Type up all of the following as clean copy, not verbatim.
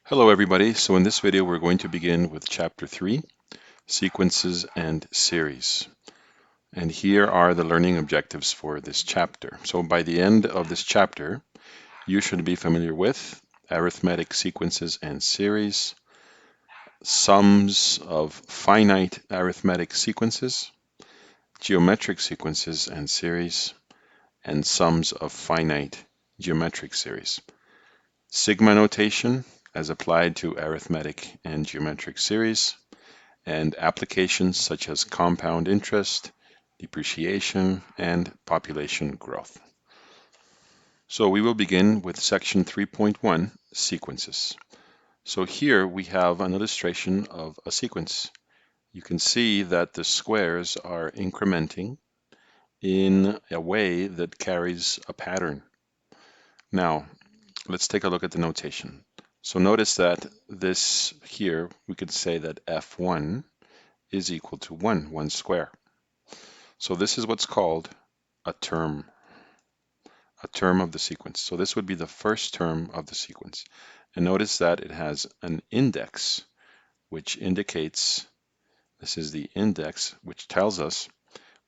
Hello everybody. So in this video we're going to begin with chapter 3, sequences and series. And here are the learning objectives for this chapter. So by the end of this chapter, you should be familiar with arithmetic sequences and series, sums of finite arithmetic sequences, geometric sequences and series, and sums of finite geometric series. Sigma notation as applied to arithmetic and geometric series, and applications such as compound interest, depreciation, and population growth. So we will begin with section 3.1, sequences. So here we have an illustration of a sequence. You can see that the squares are incrementing in a way that carries a pattern. Now, let's take a look at the notation. So notice that this here, we could say that F1 is equal to 1 square. So this is what's called a term of the sequence. So this would be the first term of the sequence. And notice that it has an index, which indicates, this is the index, which tells us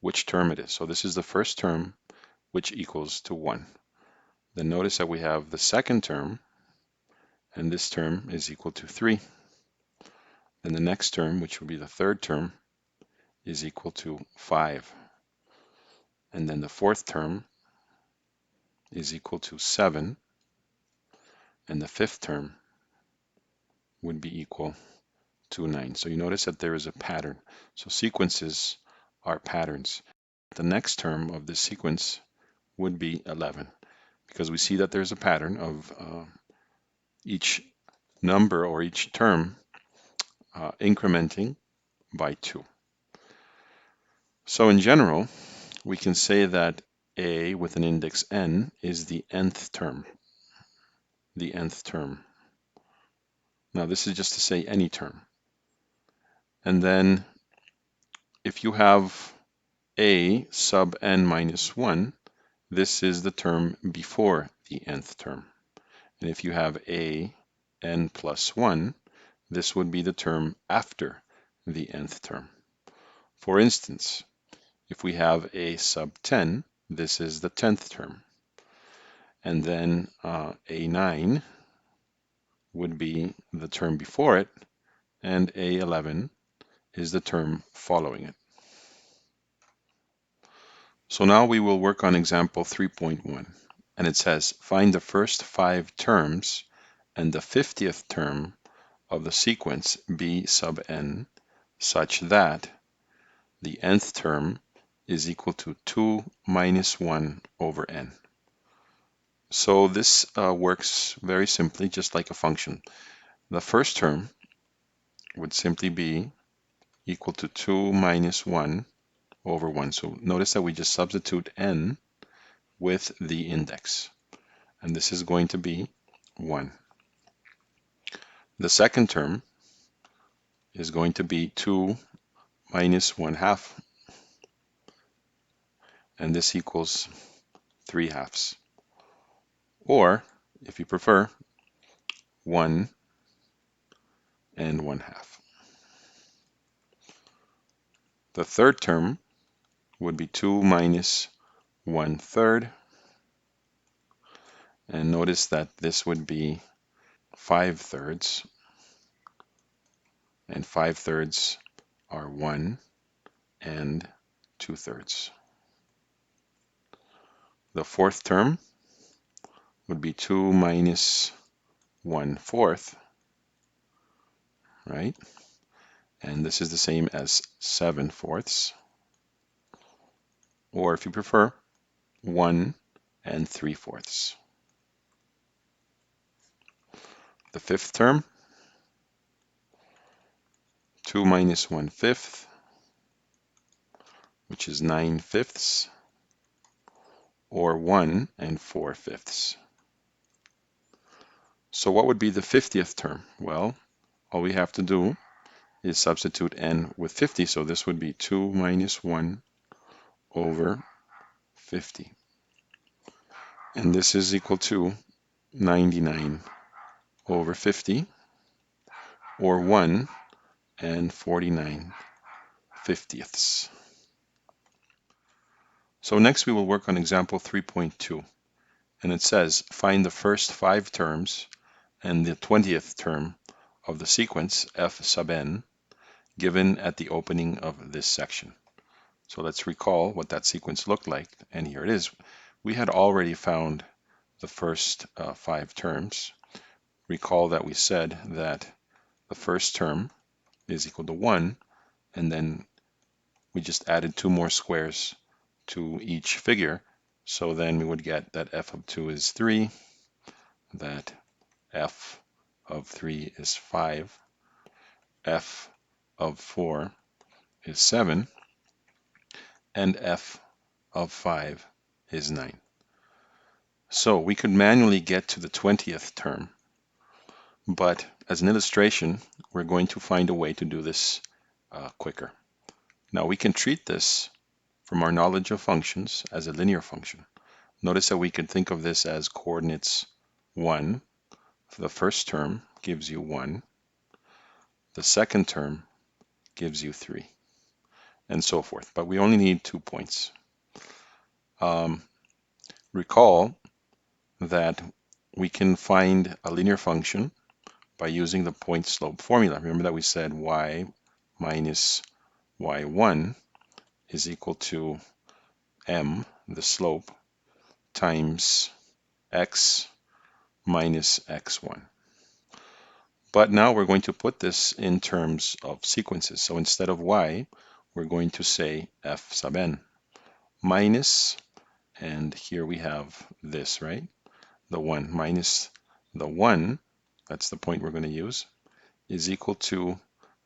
which term it is. So this is the first term, which equals to 1. Then notice that we have the second term, and this term is equal to 3. Then the next term, which would be the third term, is equal to 5. And then the fourth term is equal to 7. And the fifth term would be equal to 9. So you notice that there is a pattern. So sequences are patterns. The next term of this sequence would be 11, because we see that there's a pattern of each number or each term incrementing by 2. So in general, we can say that A with an index n is the nth term. The nth term. Now this is just to say any term. And then if you have A sub n minus 1, this is the term before the nth term. And if you have A n plus 1, this would be the term after the nth term. For instance, if we have A sub 10, this is the 10th term. And then A9 would be the term before it, and A11 is the term following it. So now we will work on example 3.1, and it says find the first 5 terms and the 50th term of the sequence B sub n such that the nth term is equal to 2 minus 1 over n. So this works very simply, just like a function. The first term would simply be equal to 2 minus 1 over 1. So notice that we just substitute n with the index, and this is going to be 1. The second term is going to be 2 minus 1/2, and this equals 3/2. Or, if you prefer, 1 and 1/2. The third term would be 2 minus 1/3, and notice that this would be 5/3, and 5/3 are 1 and 2/3. The fourth term would be 2 minus 1/4, right? And this is the same as 7/4, or if you prefer, 1 and 3/4. The fifth term, 2 minus 1/5, which is 9/5, or 1 and 4/5. So what would be the 50th term? Well, all we have to do is substitute n with 50. So this would be 2 minus 1 over 50. And this is equal to 99 over 50. or 1 and 49/50ths. So next we will work on example 3.2, and it says find the first 5 terms and the 20th term of the sequence f sub n given at the opening of this section. So let's recall what that sequence looked like, and here it is. We had already found the first 5 terms. Recall that we said that the first term is equal to 1, and then we just added 2 more squares to each figure. So then we would get that f of 2 is 3, that f of 3 is 5, f of 4 is 7, and f of 5 is 9. So we could manually get to the 20th term, but as an illustration, we're going to find a way to do this quicker. Now we can treat this from our knowledge of functions as a linear function. Notice that we can think of this as coordinates 1. The first term gives you 1. The second term gives you 3, and so forth. But we only need 2 points. Recall that we can find a linear function by using the point slope formula. Remember that we said y minus y1 is equal to m, the slope, times x minus x1. But now we're going to put this in terms of sequences. So instead of y, we're going to say f sub n minus, and here we have this, right? The 1 minus the 1, that's the point we're going to use, is equal to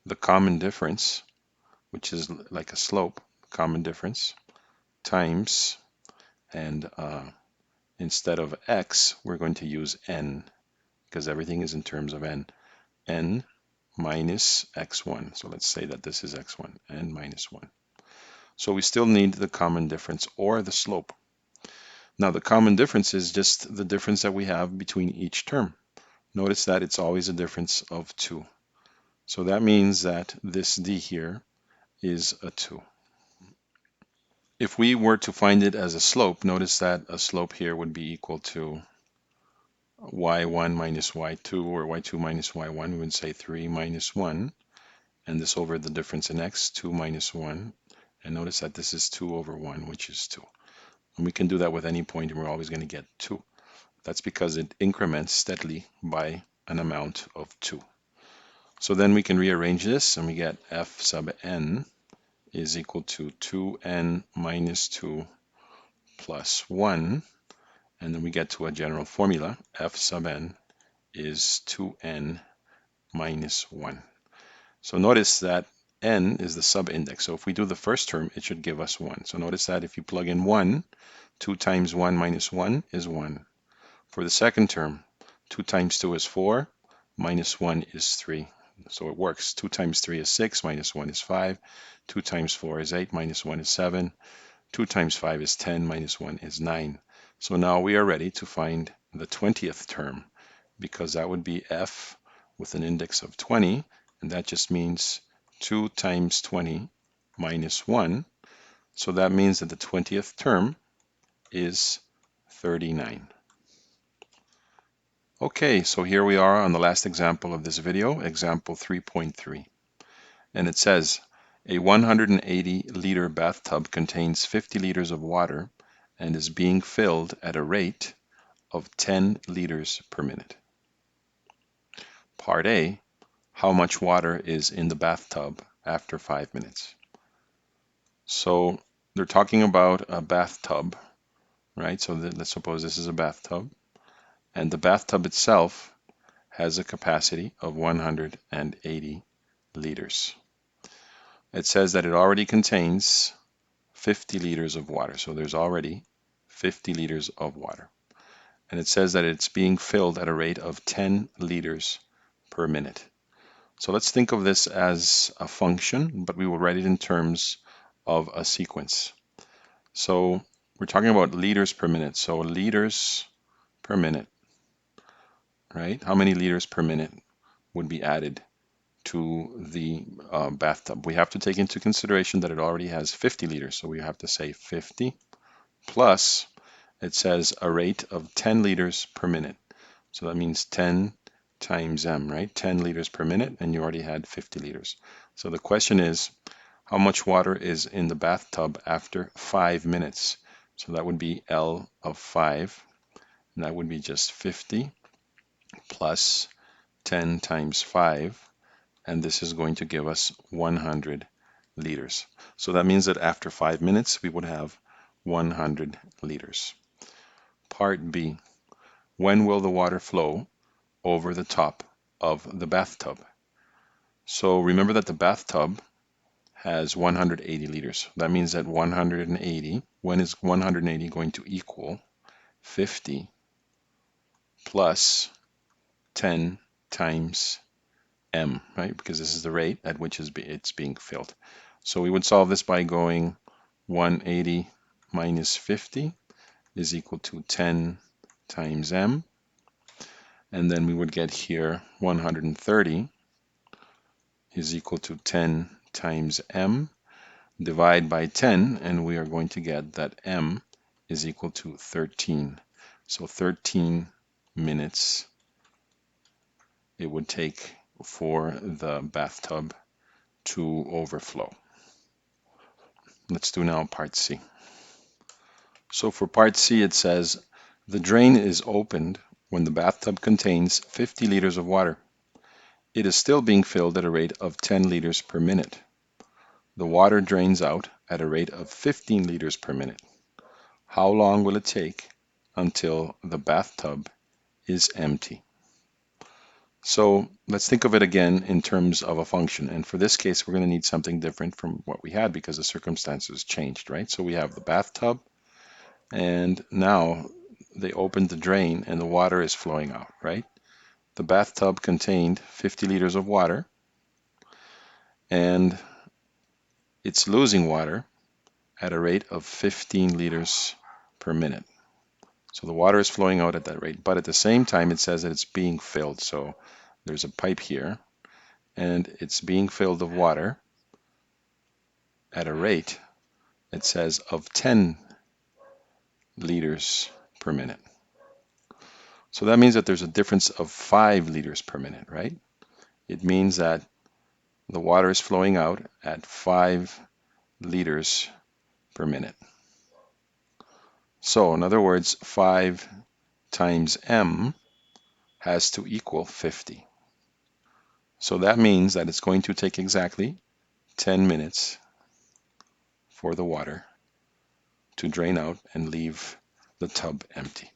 the common difference, which is like a slope, common difference, times, and instead of x, we're going to use n, because everything is in terms of n minus x1. So let's say that this is x1, n minus 1. So we still need the common difference or the slope. Now the common difference is just the difference that we have between each term. Notice that it's always a difference of 2. So that means that this d here is a 2. If we were to find it as a slope, notice that a slope here would be equal to y1 minus y2, or y2 minus y1. We would say 3 minus 1, and this over the difference in x, 2 minus 1. And notice that this is 2 over 1, which is 2. And we can do that with any point, and we're always going to get 2. That's because it increments steadily by an amount of 2. So then we can rearrange this, and we get f sub n is equal to 2n minus 2 plus 1. And then we get to a general formula. F sub n is 2n minus 1. So notice that n is the sub-index. So if we do the first term, it should give us 1. So notice that if you plug in 1, 2 times 1 minus 1 is 1. For the second term, 2 times 2 is 4, minus 1 is 3. So it works. 2 times 3 is 6, minus 1 is 5. 2 times 4 is 8, minus 1 is 7. 2 times 5 is 10, minus 1 is 9. So now we are ready to find the 20th term, because that would be f with an index of 20, and that just means 2 times 20 minus 1. So that means that the 20th term is 39. Okay, so here we are on the last example of this video, example 3.3. And it says, a 180-liter bathtub contains 50 liters of water and is being filled at a rate of 10 liters per minute. Part A, how much water is in the bathtub after 5 minutes? So they're talking about a bathtub, right? So let's suppose this is a bathtub, and the bathtub itself has a capacity of 180 liters. It says that it already contains 50 liters of water. So there's already 50 liters of water. And it says that it's being filled at a rate of 10 liters per minute. So let's think of this as a function, but we will write it in terms of a sequence. So we're talking about liters per minute. So liters per minute, right? How many liters per minute would be added to the bathtub. We have to take into consideration that it already has 50 liters. So we have to say 50 plus, it says a rate of 10 liters per minute. So that means 10 times m, right? 10 liters per minute, and you already had 50 liters. So the question is, how much water is in the bathtub after 5 minutes? So that would be L of 5, and that would be just 50 plus 10 times 5, and this is going to give us 100 liters. So that means that after 5 minutes, we would have 100 liters. Part B, when will the water flow over the top of the bathtub? So remember that the bathtub has 180 liters. That means that 180, when is 180 going to equal 50 plus 10 times m, right? Because this is the rate at which it's being filled. So we would solve this by going 180 minus 50 is equal to 10 times m. And then we would get here 130 is equal to 10 times m. Divide by 10, and we are going to get that m is equal to 13. So 13 minutes it would take for the bathtub to overflow. Let's do now part C. So for part C, it says, the drain is opened when the bathtub contains 50 liters of water. It is still being filled at a rate of 10 liters per minute. The water drains out at a rate of 15 liters per minute. How long will it take until the bathtub is empty? So let's think of it again in terms of a function. And for this case, we're going to need something different from what we had because the circumstances changed, right? So we have the bathtub, and now they opened the drain and the water is flowing out, right? The bathtub contained 50 liters of water, and it's losing water at a rate of 15 liters per minute. So the water is flowing out at that rate, but at the same time it says that it's being filled. So there's a pipe here, and it's being filled with water at a rate, it says, of 10 liters per minute. So that means that there's a difference of 5 liters per minute, right? It means that the water is flowing out at 5 liters per minute. So in other words, 5 times m has to equal 50. So that means that it's going to take exactly 10 minutes for the water to drain out and leave the tub empty.